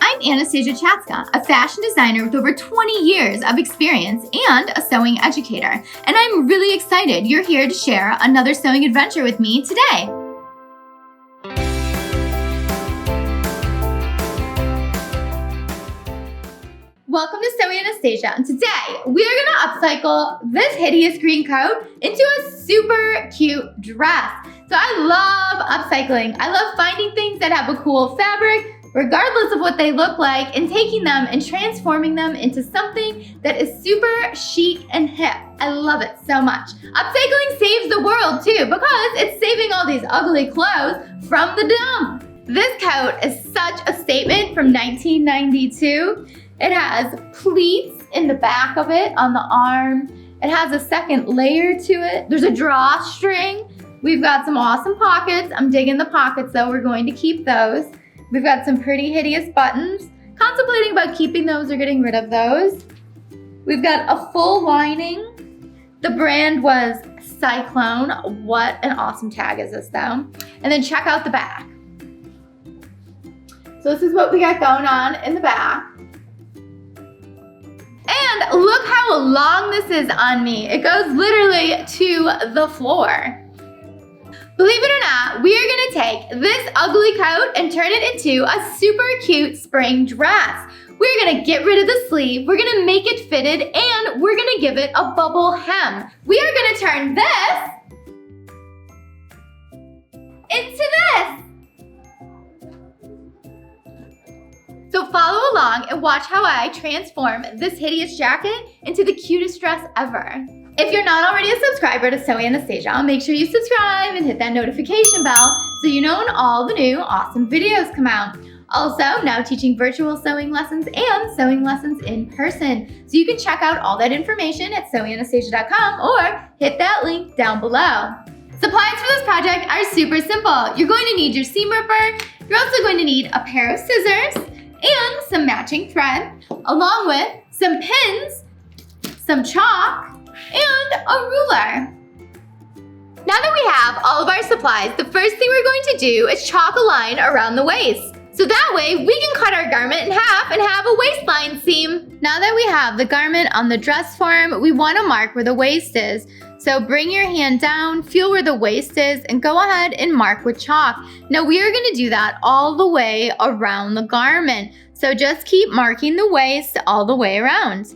I'm Anastasia Chatzka, a fashion designer with over 20 years of experience and a sewing educator, and I'm really excited you're here to share another sewing adventure with me today. Welcome to Sewing Anastasia, and today we are going to upcycle this hideous green coat into a super cute dress. So I love upcycling. I love finding things that have a cool fabric, regardless of what they look like, and taking them and transforming them into something that is super chic and hip. I love it so much. Upcycling saves the world too, because it's saving all these ugly clothes from the dump. This coat is such a statement from 1992. It has pleats in the back of it on the arm. It has a second layer to it. There's a drawstring. We've got some awesome pockets. I'm digging the pockets though. We're going to keep those. We've got some pretty hideous buttons. Contemplating about keeping those or getting rid of those. We've got a full lining. The brand was Cyclone. What an awesome tag is this though. And then check out the back. So this is what we got going on in the back. And look how long this is on me. It goes literally to the floor. Believe it or not, we are gonna take this ugly coat and turn it into a super cute spring dress. We're gonna get rid of the sleeve, we're gonna make it fitted, and we're gonna give it a bubble hem. We are gonna turn this into this. So follow along and watch how I transform this hideous jacket into the cutest dress ever. If you're not already a subscriber to Sewing Anastasia, make sure you subscribe and hit that notification bell so you know when all the new awesome videos come out. Also, now teaching virtual sewing lessons and sewing lessons in person. So you can check out all that information at sewinganastasia.com or hit that link down below. Supplies for this project are super simple. You're going to need your seam ripper. You're also going to need a pair of scissors and some matching thread, along with some pins, some chalk, and a ruler. Now that we have all of our supplies, the first thing we're going to do is chalk a line around the waist. So that way we can cut our garment in half and have a waistline seam. Now that we have the garment on the dress form, we want to mark where the waist is. So bring your hand down, feel where the waist is, and go ahead and mark with chalk. Now we are going to do that all the way around the garment. So just keep marking the waist all the way around.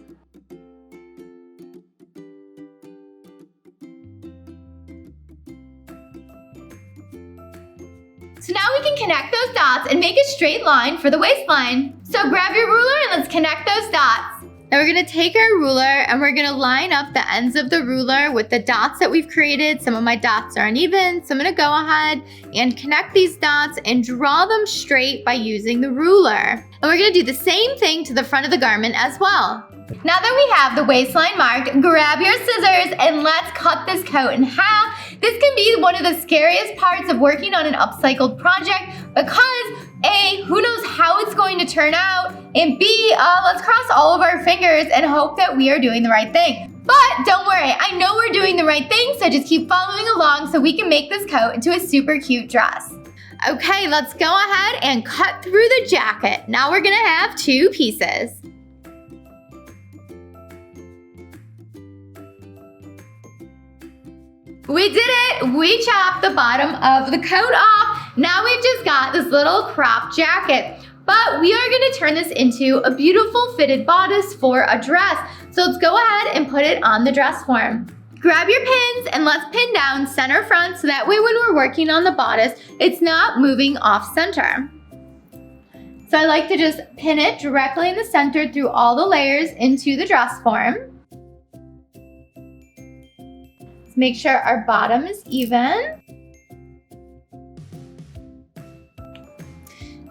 So now we can connect those dots and make a straight line for the waistline. So grab your ruler and let's connect those dots. Now we're gonna take our ruler and we're gonna line up the ends of the ruler with the dots that we've created. Some of my dots are uneven, so I'm gonna go ahead and connect these dots and draw them straight by using the ruler. And we're gonna do the same thing to the front of the garment as well. Now that we have the waistline marked, grab your scissors and let's cut this coat in half. This can be one of the scariest parts of working on an upcycled project because A, who knows how it's going to turn out, and B, let's cross all of our fingers and hope that we are doing the right thing. But don't worry, I know we're doing the right thing, so just keep following along so we can make this coat into a super cute dress. Okay, let's go ahead and cut through the jacket. Now we're gonna have two pieces. We did it! We chopped the bottom of the coat off. Now we've just got this little crop jacket. But we are gonna turn this into a beautiful fitted bodice for a dress. So let's go ahead and put it on the dress form. Grab your pins and let's pin down center front so that way when we're working on the bodice, it's not moving off center. So I like to just pin it directly in the center through all the layers into the dress form. Make sure our bottom is even.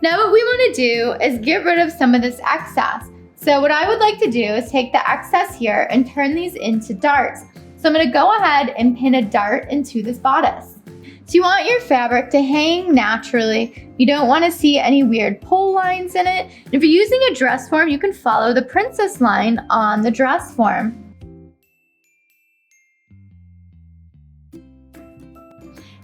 Now what we want to do is get rid of some of this excess. So what I would like to do is take the excess here and turn these into darts. So I'm going to go ahead and pin a dart into this bodice. So you want your fabric to hang naturally. You don't want to see any weird pull lines in it. And if you're using a dress form, you can follow the princess line on the dress form.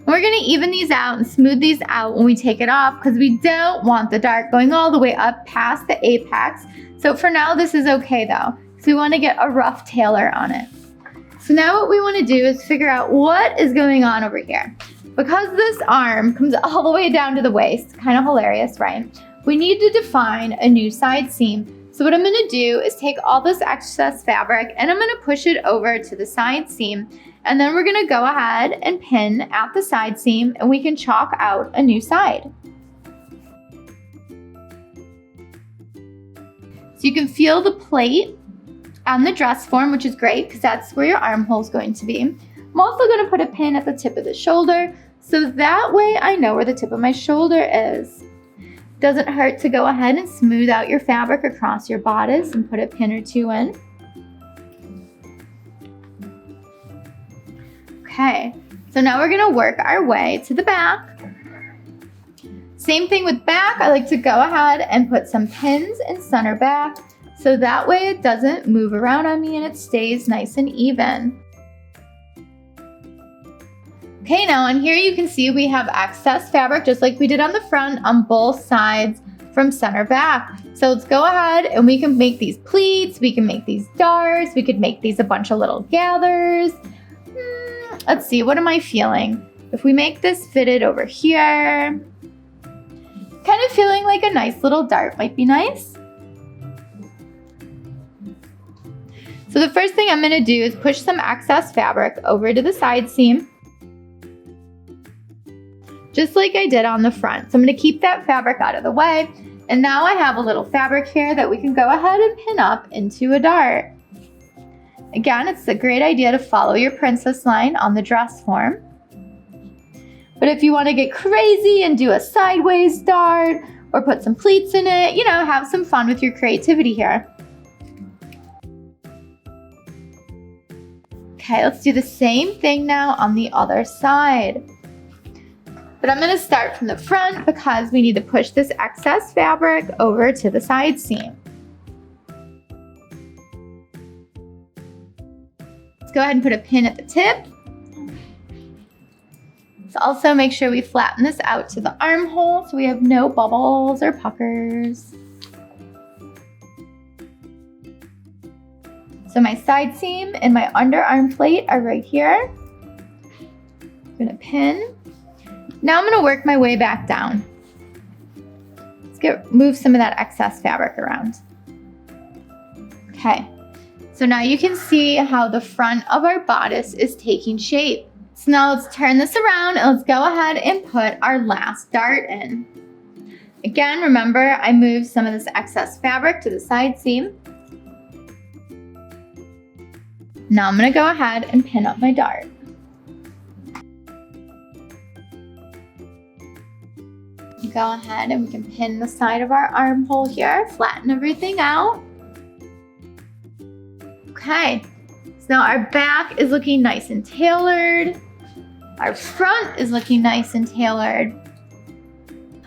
We're gonna even these out and smooth these out when we take it off because we don't want the dart going all the way up past the apex. So for now, this is okay though, because we wanna get a rough tailor on it. So now what we wanna do is figure out what is going on over here. Because this arm comes all the way down to the waist, kind of hilarious, right? We need to define a new side seam. So what I'm gonna do is take all this excess fabric and I'm gonna push it over to the side seam. And then we're gonna go ahead and pin at the side seam and we can chalk out a new side. So you can feel the plate on the dress form, which is great because that's where your armhole is going to be. I'm also gonna put a pin at the tip of the shoulder so that way I know where the tip of my shoulder is. Doesn't hurt to go ahead and smooth out your fabric across your bodice and put a pin or two in. Okay, so now we're gonna work our way to the back. Same thing with back, I like to go ahead and put some pins in center back so that way it doesn't move around on me and it stays nice and even. Okay, now on here you can see we have excess fabric just like we did on the front on both sides from center back. So let's go ahead and we can make these pleats, we can make these darts, we could make these a bunch of little gathers. Let's see, what am I feeling? If we make this fitted over here, kind of feeling like a nice little dart might be nice. So the first thing I'm gonna do is push some excess fabric over to the side seam, just like I did on the front. So I'm gonna keep that fabric out of the way. And now I have a little fabric here that we can go ahead and pin up into a dart. Again, it's a great idea to follow your princess line on the dress form. But if you want to get crazy and do a sideways dart or put some pleats in it, you know, have some fun with your creativity here. Okay, let's do the same thing now on the other side. But I'm going to start from the front because we need to push this excess fabric over to the side seam. Go ahead and put a pin at the tip. So also make sure we flatten this out to the armhole so we have no bubbles or puckers. So my side seam and my underarm plate are right here. I'm gonna pin. Now I'm gonna work my way back down. Let's move some of that excess fabric around. Okay. So now you can see how the front of our bodice is taking shape. So now let's turn this around and let's go ahead and put our last dart in. Again, remember I moved some of this excess fabric to the side seam. Now I'm gonna go ahead and pin up my dart. Go ahead and we can pin the side of our armhole here, flatten everything out. Okay, so now our back is looking nice and tailored. Our front is looking nice and tailored.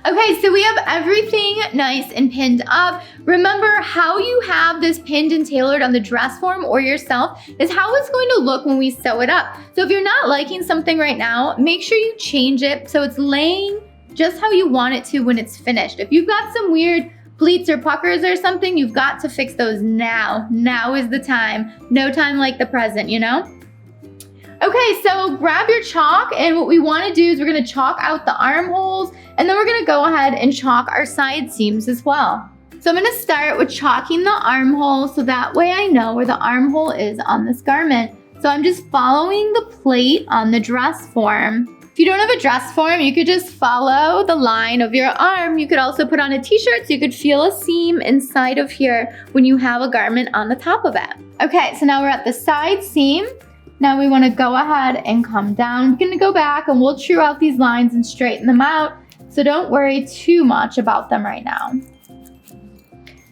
Okay, so we have everything nice and pinned up. Remember, how you have this pinned and tailored on the dress form or yourself is how it's going to look when we sew it up. So if you're not liking something right now, make sure you change it so it's laying just how you want it to when it's finished. If you've got some weird pleats or puckers or something, you've got to fix those now. Now is the time. No time like the present, you know? Okay, so grab your chalk, and what we want to do is we're going to chalk out the armholes, and then we're going to go ahead and chalk our side seams as well. So I'm going to start with chalking the armhole so that way I know where the armhole is on this garment. So I'm just following the plate on the dress form. If you don't have a dress form, you could just follow the line of your arm. You could also put on a t-shirt so you could feel a seam inside of here when you have a garment on the top of it. Okay, so now we're at the side seam. Now we want to go ahead and come down. We're going to go back and we'll true out these lines and straighten them out. So don't worry too much about them right now.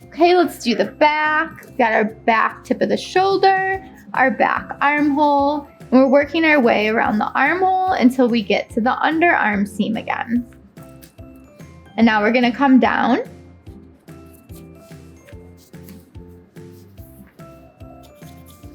Okay, let's do the back. We've got our back tip of the shoulder, our back armhole. And we're working our way around the armhole until we get to the underarm seam again. And now we're going to come down.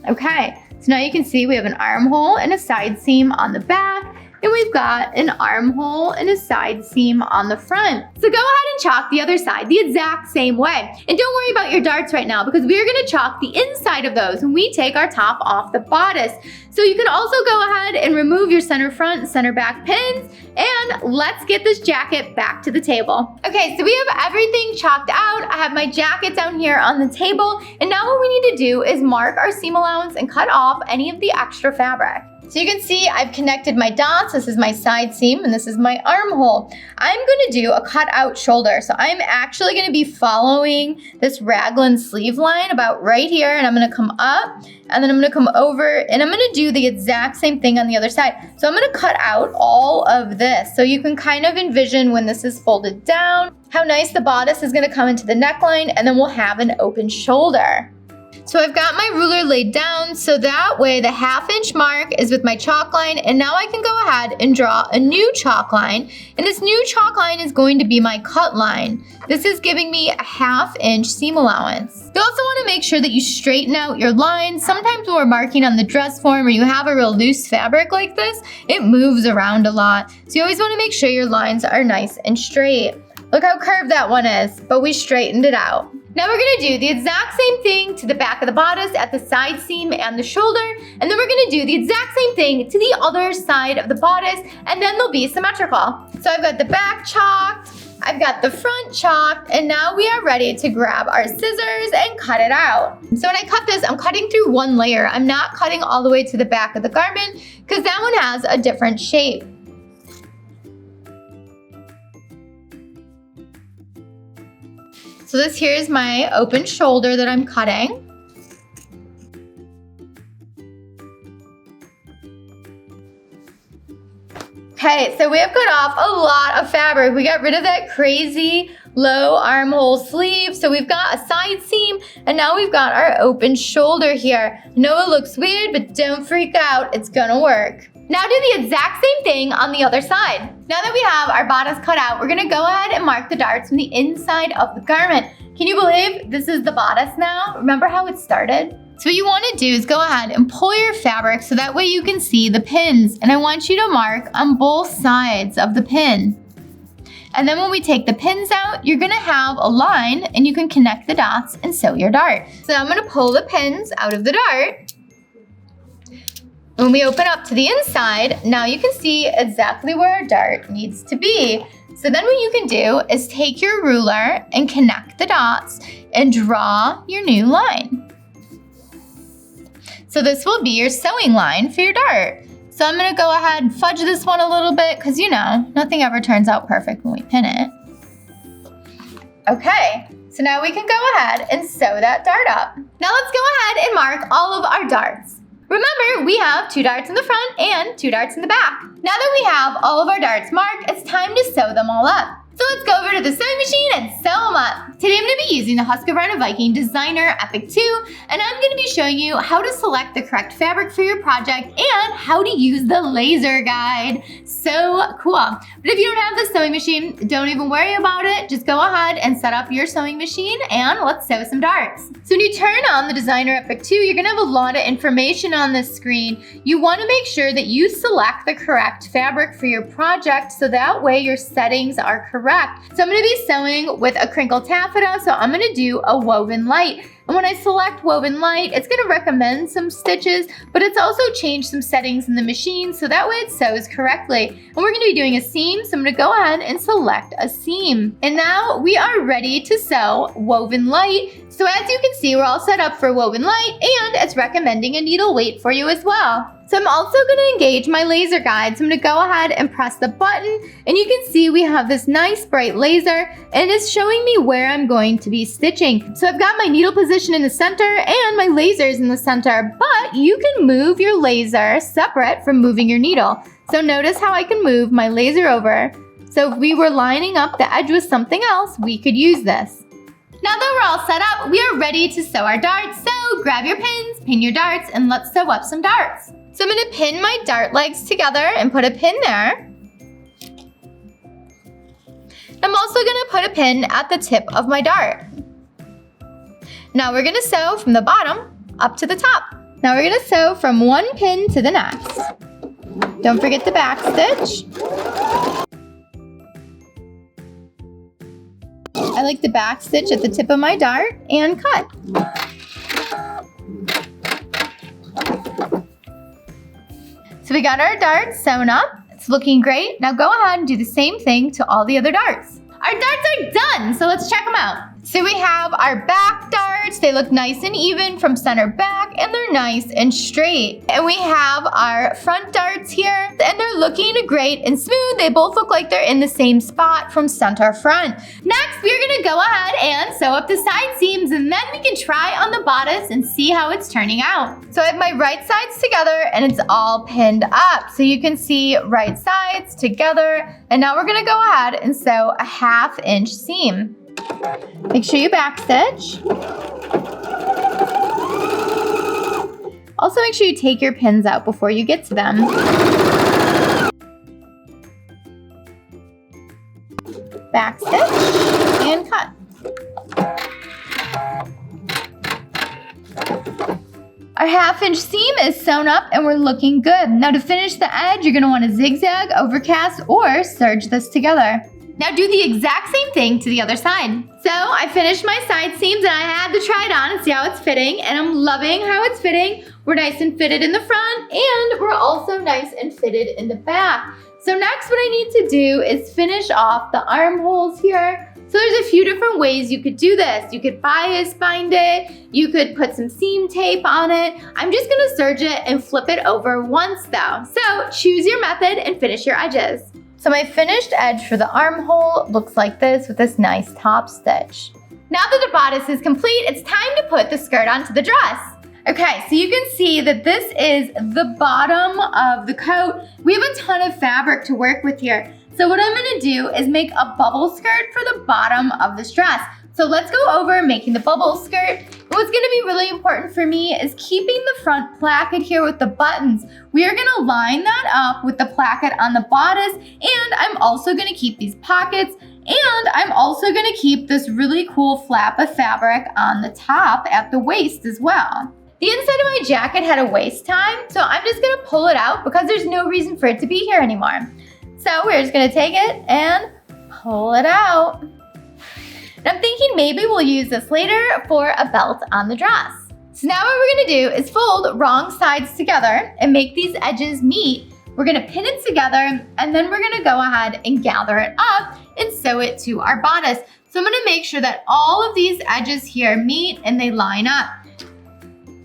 Okay, so now you can see we have an armhole and a side seam on the back. And we've got an armhole and a side seam on the front. So go ahead and chalk the other side the exact same way. And don't worry about your darts right now because we are gonna chalk the inside of those when we take our top off the bodice. So you can also go ahead and remove your center front and center back pins, and let's get this jacket back to the table. Okay, so we have everything chalked out. I have my jacket down here on the table, and now what we need to do is mark our seam allowance and cut off any of the extra fabric. So you can see I've connected my dots. This is my side seam and this is my armhole. I'm gonna do a cut out shoulder. So I'm actually gonna be following this raglan sleeve line about right here, and I'm gonna come up and then I'm gonna come over and I'm gonna do the exact same thing on the other side. So I'm gonna cut out all of this. So you can kind of envision when this is folded down, how nice the bodice is gonna come into the neckline, and then we'll have an open shoulder. So I've got my ruler laid down so that way the 1/2 inch mark is with my chalk line, and now I can go ahead and draw a new chalk line, and this new chalk line is going to be my cut line. This is giving me a 1/2 inch seam allowance. You also want to make sure that you straighten out your lines. Sometimes when we're marking on the dress form or you have a real loose fabric like this, it moves around a lot. So you always want to make sure your lines are nice and straight. Look how curved that one is, but we straightened it out. Now we're gonna do the exact same thing to the back of the bodice at the side seam and the shoulder, and then we're gonna do the exact same thing to the other side of the bodice, and then they'll be symmetrical. So I've got the back chalked, I've got the front chalked, and now we are ready to grab our scissors and cut it out. So when I cut this, I'm cutting through one layer. I'm not cutting all the way to the back of the garment because that one has a different shape. So this here is my open shoulder that I'm cutting. Okay, so we have cut off a lot of fabric. We got rid of that crazy low armhole sleeve. So we've got a side seam, and now we've got our open shoulder here. I know it looks weird, but don't freak out, it's gonna work. Now do the exact same thing on the other side. Now that we have our bodice cut out, we're gonna go ahead and mark the darts from the inside of the garment. Can you believe this is the bodice now? Remember how it started? So what you wanna do is go ahead and pull your fabric so that way you can see the pins. And I want you to mark on both sides of the pin. And then when we take the pins out, you're gonna have a line and you can connect the dots and sew your dart. So I'm gonna pull the pins out of the dart. When we open up to the inside, now you can see exactly where our dart needs to be. So then what you can do is take your ruler and connect the dots and draw your new line. So this will be your sewing line for your dart. So I'm gonna go ahead and fudge this one a little bit because you know, nothing ever turns out perfect when we pin it. Okay, so now we can go ahead and sew that dart up. Now let's go ahead and mark all of our darts. Remember, we have 2 darts in the front and 2 darts in the back. Now that we have all of our darts marked, it's time to sew them all up. So let's go over to the sewing machine and sew them up. Today I'm going to be using the Husqvarna Viking Designer Epic 2, and I'm going to be showing you how to select the correct fabric for your project and how to use the laser guide. So cool. But if you don't have the sewing machine, don't even worry about it. Just go ahead and set up your sewing machine and let's sew some darts. So when you turn on the Designer Epic 2, you're going to have a lot of information on this screen. You want to make sure that you select the correct fabric for your project so that way your settings are correct. So I'm going to be sewing with a crinkle taffeta, so I'm going to do a woven light. And when I select woven light, it's going to recommend some stitches, but it's also changed some settings in the machine so that way it sews correctly. And we're going to be doing a seam, so I'm going to go ahead and select a seam. And now we are ready to sew woven light. So as you can see, we're all set up for woven light, and it's recommending a needle weight for you as well. So I'm also going to engage my laser guide. So I'm going to go ahead and press the button, and you can see we have this nice bright laser, and it's showing me where I'm going to be stitching. So I've got my needle position in the center and my laser's in the center, but you can move your laser separate from moving your needle. So notice how I can move my laser over. So if we were lining up the edge with something else, we could use this. Now that we're all set up, we are ready to sew our darts. So grab your pins, pin your darts, and let's sew up some darts. So I'm going to pin my dart legs together and put a pin there. I'm also going to put a pin at the tip of my dart. Now we're going to sew from the bottom up to the top. Now we're going to sew from one pin to the next. Don't forget the back stitch. I like the back stitch at the tip of my dart and cut. So we got our darts sewn up. It's looking great. Now go ahead and do the same thing to all the other darts. Our darts are done, so let's check them out. So we have our back darts. They look nice and even from center back, and they're nice and straight. And we have our front darts here, and they're looking great and smooth. They both look like they're in the same spot from center front. Next, we're gonna go ahead and sew up the side seams, and then we can try on the bodice and see how it's turning out. So I have my right sides together, and it's all pinned up. So you can see right sides together, and now we're gonna go ahead and sew a 1/2 inch seam. Make sure you back stitch. Also make sure you take your pins out before you get to them. Back stitch and cut. Our 1/2 inch seam is sewn up and we're looking good. Now to finish the edge, you're gonna wanna zigzag, overcast, or serge this together. Now do the exact same thing to the other side. So I finished my side seams and I had to try it on and see how it's fitting, and I'm loving how it's fitting. We're nice and fitted in the front, and we're also nice and fitted in the back. So next what I need to do is finish off the armholes here. So there's a few different ways you could do this. You could bias bind it, you could put some seam tape on it. I'm just gonna serge it and flip it over once though. So choose your method and finish your edges. So my finished edge for the armhole looks like this with this nice top stitch. Now that the bodice is complete, it's time to put the skirt onto the dress. Okay, so you can see that this is the bottom of the coat. We have a ton of fabric to work with here. So what I'm gonna do is make a bubble skirt for the bottom of this dress. So let's go over making the bubble skirt. What's gonna be really important for me is keeping the front placket here with the buttons. We are gonna line that up with the placket on the bodice, and I'm also gonna keep these pockets, and I'm also gonna keep this really cool flap of fabric on the top at the waist as well. The inside of my jacket had a waist time, so I'm just gonna pull it out because there's no reason for it to be here anymore. So we're just gonna take it and pull it out. And I'm thinking maybe we'll use this later for a belt on the dress. So now what we're gonna do is fold wrong sides together and make these edges meet. We're gonna pin it together, and then we're gonna go ahead and gather it up and sew it to our bodice. So I'm gonna make sure that all of these edges here meet and they line up.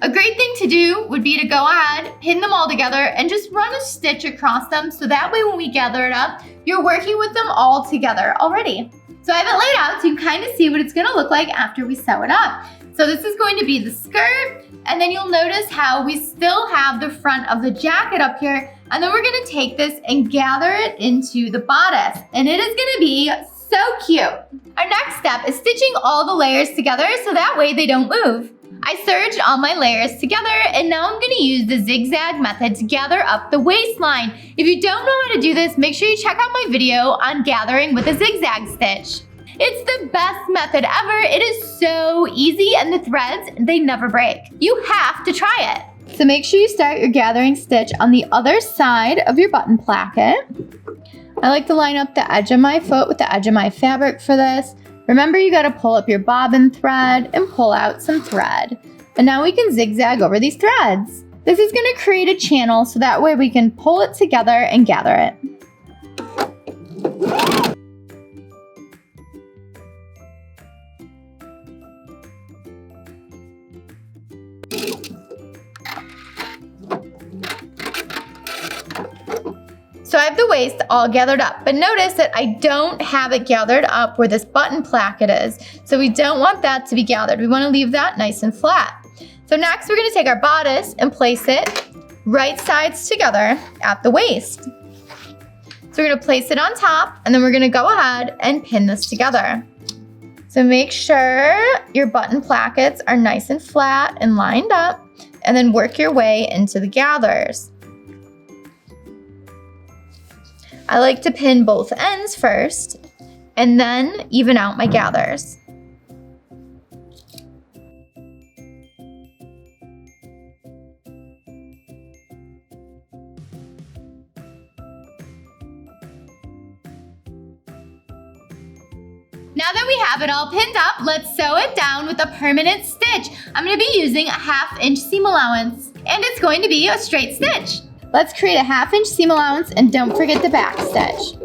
A great thing to do would be to go ahead, pin them all together, and just run a stitch across them so that way when we gather it up, you're working with them all together already. So I have it laid out so you can kind of see what it's gonna look like after we sew it up. So this is going to be the skirt, and then you'll notice how we still have the front of the jacket up here, and then we're gonna take this and gather it into the bodice, and it is gonna be so cute. Our next step is stitching all the layers together so that way they don't move. I serged all my layers together, and now I'm gonna use the zigzag method to gather up the waistline. If you don't know how to do this, make sure you check out my video on gathering with a zigzag stitch. It's the best method ever. It is so easy, and the threads, they never break. You have to try it. So make sure you start your gathering stitch on the other side of your button placket. I like to line up the edge of my foot with the edge of my fabric for this. Remember, you gotta pull up your bobbin thread and pull out some thread. And now we can zigzag over these threads. This is gonna create a channel so that way we can pull it together and gather it. So I have the waist all gathered up, but notice that I don't have it gathered up where this button placket is. So we don't want that to be gathered. We want to leave that nice and flat. So next we're going to take our bodice and place it right sides together at the waist. So we're going to place it on top, and then we're going to go ahead and pin this together. So make sure your button plackets are nice and flat and lined up, and then work your way into the gathers. I like to pin both ends first and then even out my gathers. Now that we have it all pinned up, let's sew it down with a permanent stitch. I'm gonna be using a 1/2 inch seam allowance, and it's going to be a straight stitch. Let's create a 1/2 inch seam allowance, and don't forget the back stitch.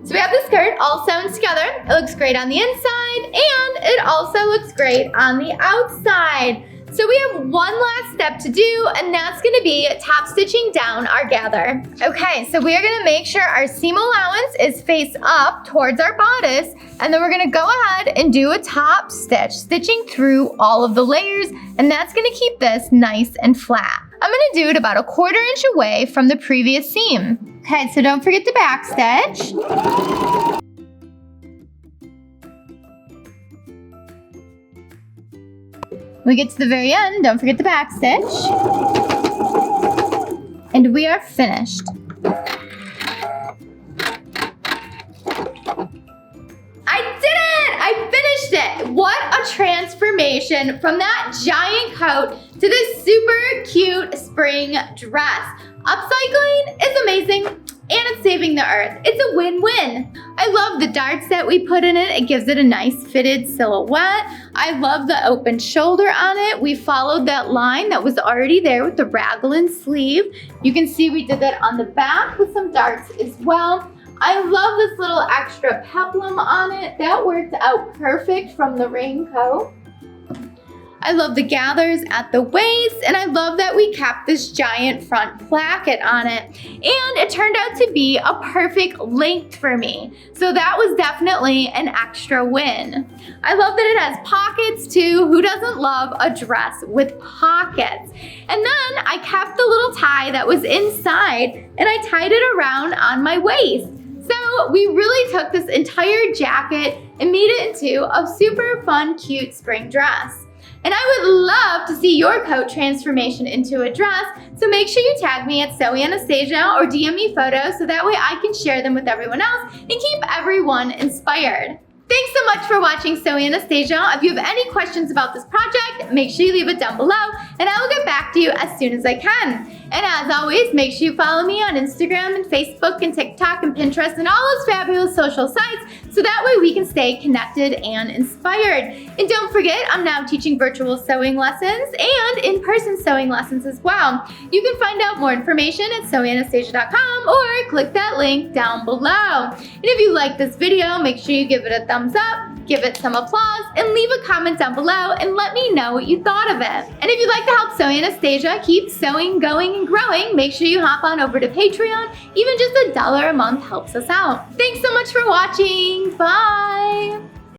So we have the skirt all sewn together. It looks great on the inside, and it also looks great on the outside. So we have one last step to do, and that's gonna be top stitching down our gather. Okay, so we are gonna make sure our seam allowance is face up towards our bodice, and then we're gonna go ahead and do a top stitch, stitching through all of the layers, and that's gonna keep this nice and flat. I'm gonna do it about 1/4 inch away from the previous seam. Okay, so don't forget the back stitch. When we get to the very end, don't forget the back stitch. And we are finished. I did it! I finished it! What a transformation from that giant coat to this super cute spring dress. Upcycling is amazing, and it's saving the earth. It's a win-win. I love the darts that we put in it. It gives it a nice fitted silhouette. I love the open shoulder on it. We followed that line that was already there with the raglan sleeve. You can see we did that on the back with some darts as well. I love this little extra peplum on it. That worked out perfect from the raincoat. I love the gathers at the waist, and I love that we kept this giant front placket on it. And it turned out to be a perfect length for me. So that was definitely an extra win. I love that it has pockets too. Who doesn't love a dress with pockets? And then I kept the little tie that was inside, and I tied it around on my waist. So we really took this entire jacket and made it into a super fun, cute spring dress. And I would love to see your coat transformation into a dress, so make sure you tag me at Sew Anastasia or DM me photos so that way I can share them with everyone else and keep everyone inspired. Thanks so much for watching Sew Anastasia. If you have any questions about this project, make sure you leave it down below, and I will get back to you as soon as I can. And as always, make sure you follow me on Instagram and Facebook and TikTok and Pinterest and all those fabulous social sites so that way we can stay connected and inspired. And don't forget, I'm now teaching virtual sewing lessons and in-person sewing lessons as well. You can find out more information at sewanastasia.com or click that link down below. And if you like this video, make sure you give it a thumbs up, give it some applause, and leave a comment down below and let me know what you thought of it. And if you'd like to help Sew Anastasia keep sewing, going, and growing, make sure you hop on over to Patreon. Even just $1 a month helps us out. Thanks so much for watching. Bye.